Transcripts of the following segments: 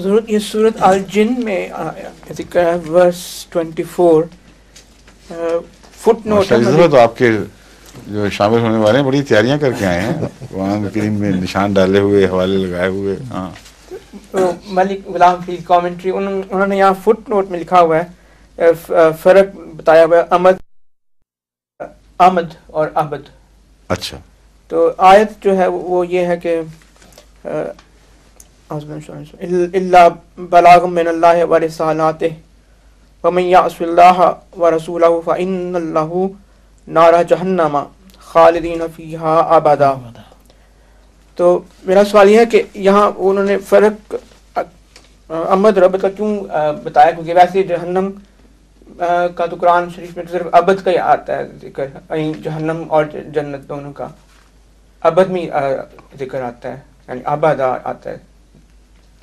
حضرت یہ سورۃ الجن میں ذکر ہے ورس 24 فٹ نوٹ ہے. تو آپ کے جو شامل ہونے والے ہیں بڑی تیاریاں کر کے آئے ہیں قرآن کریم میں نشان ڈالے ہوئے حوالے لگائے ہوئے. ہاں ملک غلام فی کامنٹری انہوں نے یہاں فٹ نوٹ میں لکھا ہوا ہے فرق بتایا ہوا ہے آمد اور عبد. اچھا تو آیت جو ہے وہ یہ ہے کہ الا بلاغ من اللہ ورسالاتہ ومن یعص اللہ ورسولہ فإن لہ نار جہنم خالدین فیہا ابدا. تو میرا سوال یہ ہے کہ یہاں انہوں نے فرق امد ربط کا کیوں بتایا، کیونکہ ویسے جہنم کا تو قرآن شریف میں صرف ابد کا ہی آتا ہے ذکر، جہنم اور جنت دونوں کا ابد میں ذکر آتا ہے، یعنی ابدا آتا ہے.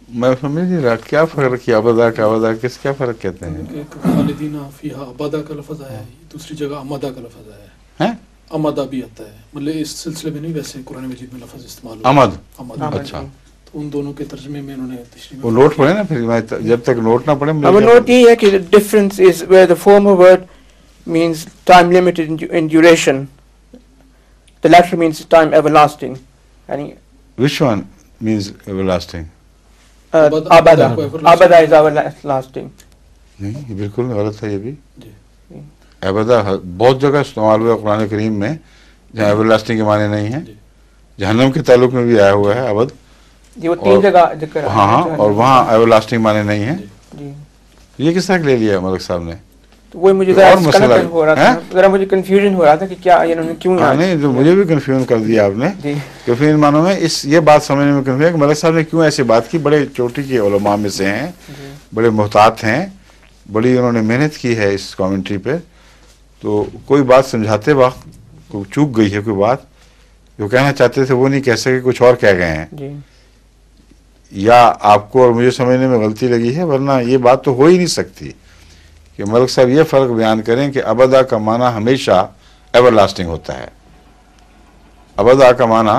میں سمجھ نہیں رہا کیا فرق کیا ابدا کا ابدا کس کیا فرق کہتے ہیں؟ خالدین فیہا ابدا کا لفظ آیا ہے، دوسری جگہ امدا کا لفظ آیا ہے. امدا بھی آتا ہے، مطلب اس سلسلے میں نہیں، ویسے قرآن مجید میں لفظ استعمال ہوتا ہے امد. اچھا تو ان دونوں کے ترجمے میں انہوں نے تشریح وہ نوٹ پڑھے نا، پھر میں جب تک نوٹ نہ پڑھے اب نوٹ یہ ہے کہ difference is where the former word means time limited in duration, the latter means time everlasting. یعنی which one means everlasting؟ abada is everlasting. نہیں یہ بالکل غلط ہے، یہ بھی ابدا بہت جگہ استعمال ہوا قرآن کریم میں جہاں ایور لاسٹنگ کے معنی نہیں ہیں. جہنم کے تعلق میں بھی آیا ہوا ہے ابد، یہ وہ تین جگہ ذکر ہے. ہاں اور وہاں ایور لاسٹنگ معنی نہیں ہیں. یہ کس طرح لے لیا ملک صاحب نے؟ تو وہ مجھے ذرا مجھے کنفیوژن ہو رہا تھا کہ کیا انہوں نے کیوں. نہیں جو مجھے بھی کنفیوژن کر دیا آپ نے کہ ان معنوں میں اس یہ بات سمجھنے میں کنفیوژن کہ ملک صاحب نے کیوں ایسی بات کی. بڑے چوٹی کے علماء میں سے ہیں، بڑے محتاط ہیں، بڑی انہوں نے محنت کی ہے اس کامنٹری پہ. تو کوئی بات سمجھاتے وقت کوئی چوک گئی ہے، کوئی بات جو کہنا چاہتے تھے وہ نہیں کہہ سکے، کچھ اور کہہ گئے ہیں، یا آپ کو اور مجھے سمجھنے میں غلطی لگی ہے، ورنہ یہ بات تو ہو ہی نہیں سکتی کہ ملک صاحب یہ فرق بیان کریں کہ ابدا کا معنی ہمیشہ ایور لاسٹنگ ہوتا ہے. ابدا کا معنی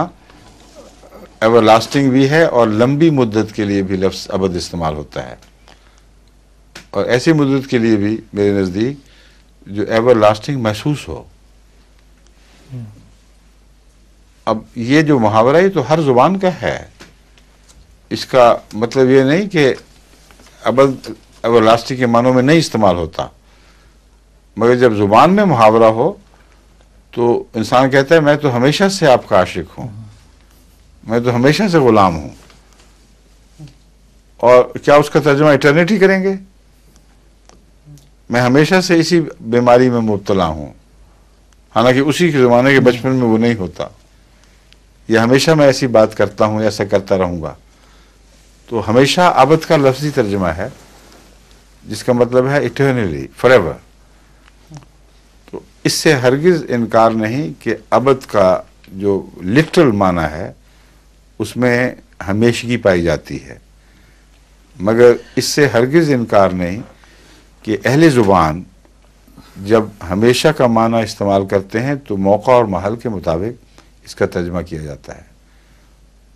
ایور لاسٹنگ بھی ہے اور لمبی مدت کے لیے بھی لفظ ابد استعمال ہوتا ہے، اور ایسی مدت کے لیے بھی میرے نزدیک جو ایور لاسٹنگ محسوس ہو. اب یہ جو محاورہ ہے تو ہر زبان کا ہے، اس کا مطلب یہ نہیں کہ ابد ایور لاسٹنگ کے معنوں میں نہیں استعمال ہوتا، مگر جب زبان میں محاورہ ہو تو انسان کہتا ہے میں تو ہمیشہ سے آپ کا عاشق ہوں، میں تو ہمیشہ سے غلام ہوں. اور کیا اس کا ترجمہ ایٹرنیٹی کریں گے؟ میں ہمیشہ سے اسی بیماری میں مبتلا ہوں، حالانکہ اسی کے زمانے کے بچپن میں وہ نہیں ہوتا، یا ہمیشہ میں ایسی بات کرتا ہوں، ایسا کرتا رہوں گا. تو ہمیشہ ابد کا لفظی ترجمہ ہے جس کا مطلب ہے ایٹرنلی، فار ایور. تو اس سے ہرگز انکار نہیں کہ ابد کا جو لٹرل معنی ہے اس میں ہمیشگی پائی جاتی ہے، مگر اس سے ہرگز انکار نہیں کہ اہل زبان جب ہمیشہ کا معنی استعمال کرتے ہیں تو موقع اور محل کے مطابق اس کا ترجمہ کیا جاتا ہے،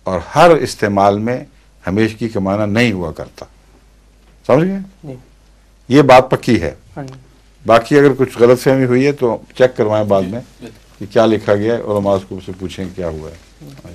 اور ہر استعمال میں ہمیشگی کا معنی نہیں ہوا کرتا. سمجھ گئے؟ یہ بات پکی ہے. باقی اگر کچھ غلط فہمی ہوئی ہے تو چیک کروائیں بعد میں کہ کیا لکھا گیا ہے، علماء کو سے پوچھیں کیا ہوا ہے.